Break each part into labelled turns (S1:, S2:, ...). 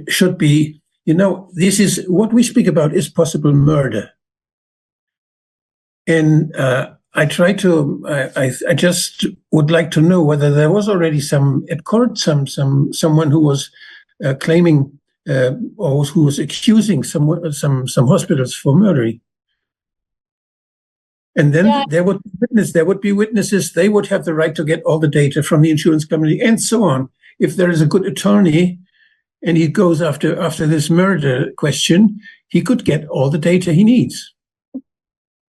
S1: should be, this is what we speak about is possible murder. And I just would like to know whether there was already at court someone who was claiming or who was accusing some hospitals for murdering. And then there would be witnesses. They would have the right to get all the data from the insurance company and so on. If there is a good attorney and he goes after this murder question, he could get all the data he needs.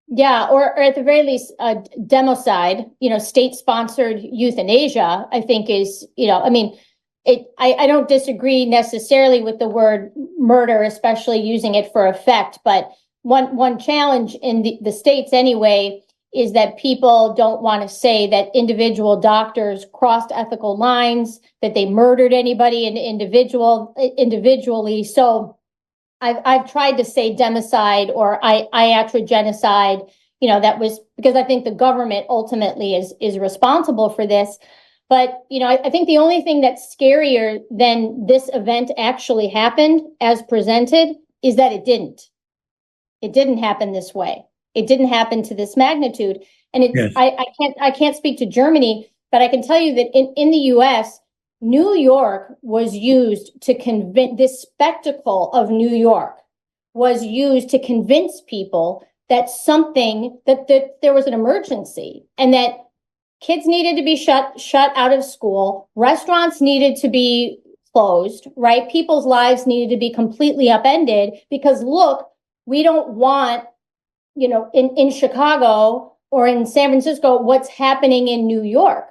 S2: Yeah, or at the very least, democide, state-sponsored euthanasia, I think is, I don't disagree necessarily with the word murder, especially using it for effect. But one challenge in the states anyway is that people don't want to say that individual doctors crossed ethical lines, that they murdered anybody individually. So I've tried to say democide or iatrogenocide, that was because I think the government ultimately is responsible for this. But, I think the only thing that's scarier than this event actually happened as presented is that it didn't. It didn't happen this way. It didn't happen to this magnitude. And
S1: Yes.
S2: I can't speak to Germany, but I can tell you that in the US, New York was used to convince, this spectacle of New York was used to convince people that that there was an emergency and that kids needed to be shut out of school, restaurants needed to be closed, right? People's lives needed to be completely upended because look, we don't want, in Chicago or in San Francisco, what's happening in New York,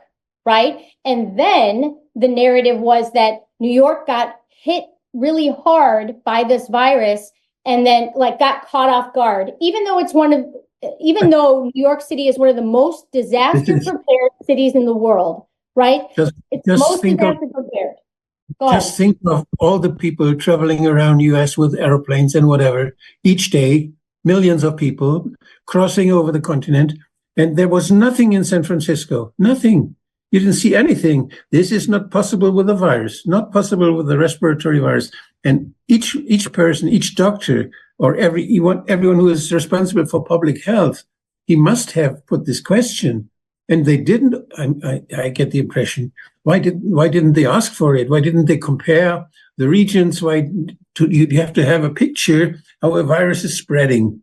S2: right? And then the narrative was that New York got hit really hard by this virus and then got caught off guard, even though New York City is one of the most disaster prepared cities in the world, right? It's most disaster prepared.
S1: Just think of all the people traveling around US with airplanes and whatever each day, millions of people crossing over the continent. And there was nothing in San Francisco, nothing. You didn't see anything. This is not possible with the virus, not possible with the respiratory virus. And each person, each doctor, or everyone who is responsible for public health, he must have put this question. And they didn't. I get the impression. Why didn't they ask for it? Why didn't they compare the regions? You have to have a picture how a virus is spreading,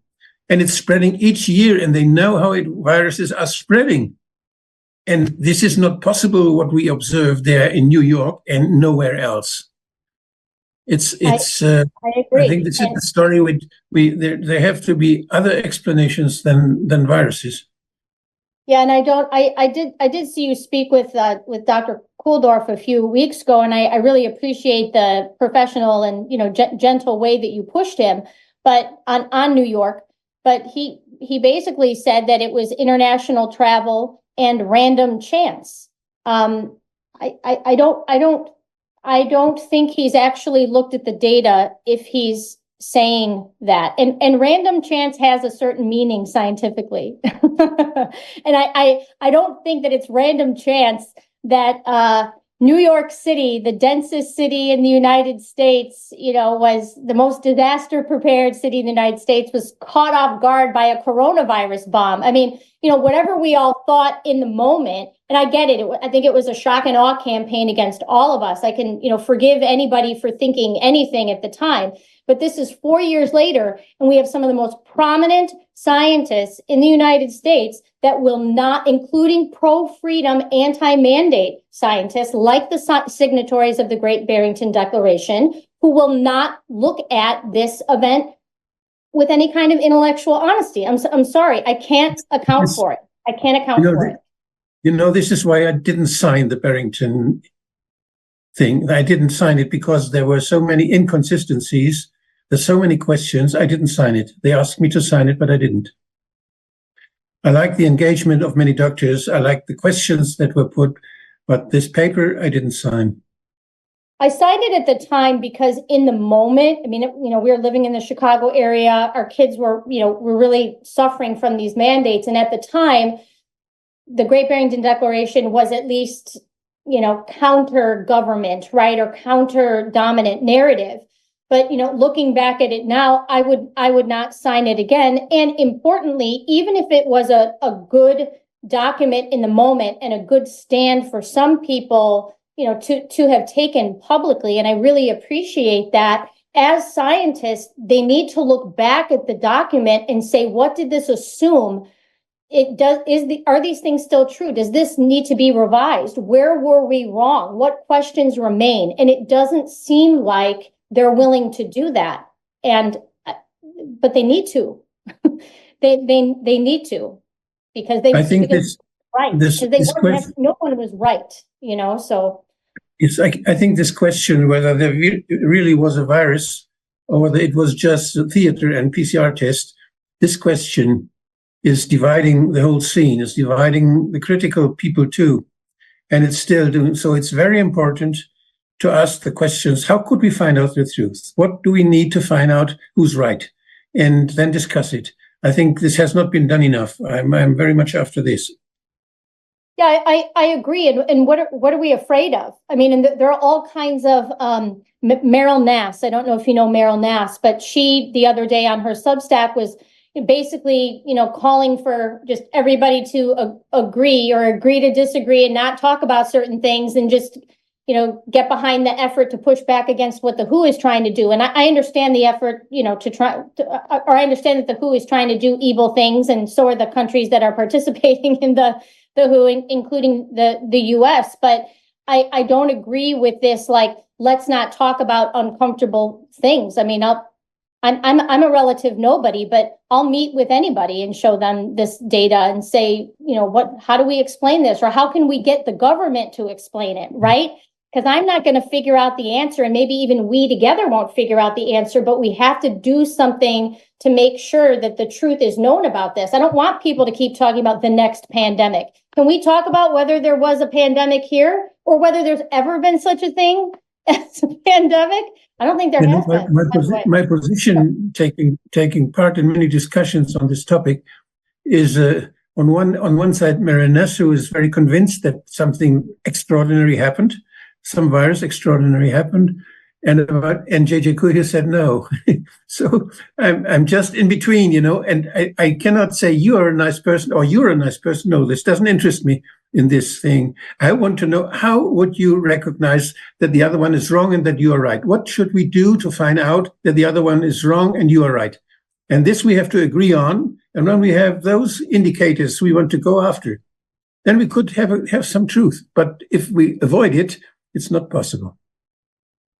S1: and it's spreading each year, and they know how viruses are spreading. And this is not possible. What we observe there in New York and nowhere else.
S2: I agree.
S1: I think this is the story. There have to be other explanations than viruses.
S2: Yeah, and I did see you speak with Dr. Kuhldorff a few weeks ago, and I really appreciate the professional and gentle way that you pushed him, but on New York. But he basically said that it was international travel and random chance. I don't think he's actually looked at the data if he's saying that, and random chance has a certain meaning scientifically. And I don't think that it's random chance that New York City, the densest city in the United States, was the most disaster prepared city in the United States, was caught off guard by a coronavirus bomb. I mean, whatever we all thought in the moment, and I get it. I think it was a shock and awe campaign against all of us. I can, forgive anybody for thinking anything at the time. But this is 4 years later, and we have some of the most prominent scientists in the United States that will not, including pro-freedom, anti-mandate scientists, like the signatories of the Great Barrington Declaration, who will not look at this event with any kind of intellectual honesty. I'm sorry, I can't account for it. I can't account for it.
S1: This is why I didn't sign the Barrington thing. I didn't sign it because there were so many inconsistencies. There's so many questions. I didn't sign it. They asked me to sign it, but I didn't. I like the engagement of many doctors. I like the questions that were put, but this paper I didn't sign.
S2: I signed it at the time because in the moment, we were living in the Chicago area. Our kids were really suffering from these mandates. And at the time, the Great Barrington Declaration was at least, counter government, right? Or counter dominant narrative. But, looking back at it now, I would not sign it again. And importantly, even if it was a good document in the moment and a good stand for some people, to have taken publicly, and I really appreciate that, as scientists, they need to look back at the document and say, what did this assume? Are these things still true? Does this need to be revised? Where were we wrong? What questions remain? And it doesn't seem like they're willing to do that. But they need to. they need to, because
S1: I think
S2: no one was right, so.
S1: It's I think this question whether there really was a virus or whether it was just a theater and PCR test, this question is dividing the whole scene, is dividing the critical people too. And it's still doing so. It's very important to ask the questions: how could we find out the truth? What do we need to find out who's right? And then discuss it. I think this has not been done enough. I'm very much after this.
S2: Yeah, I agree. And what are we afraid of? I mean, and there are all kinds of Meryl Nass. I don't know if you know Meryl Nass, but she the other day on her Substack was basically, calling for just everybody to agree to disagree and not talk about certain things, and just, get behind the effort to push back against what the WHO is trying to do. And I understand the effort, I understand that the WHO is trying to do evil things, and so are the countries that are participating in the WHO, including the US. But I don't agree with this, like, let's not talk about uncomfortable things. I mean, I'm a relative nobody, but I'll meet with anybody and show them this data and say, how do we explain this? Or how can we get the government to explain it, right? Because I'm not going to figure out the answer, and maybe even we together won't figure out the answer, but we have to do something to make sure that the truth is known about this. I don't want people to keep talking about the next pandemic. Can we talk about whether there was a pandemic here, or whether there's ever been such a thing as a pandemic? I don't think there has been.
S1: My position, taking part in many discussions on this topic, is on one side, Meryl Nass, who is very convinced that something extraordinary happened. Some virus extraordinary happened, and JJ Couhier said no. So I'm just in between, and I cannot say you are a nice person or you're a nice person. No, this doesn't interest me in this thing. I want to know, how would you recognize that the other one is wrong and that you are right? What should we do to find out that the other one is wrong and you are right? And this we have to agree on. And when we have those indicators we want to go after, then we could have some truth. But if we avoid it, it's not possible.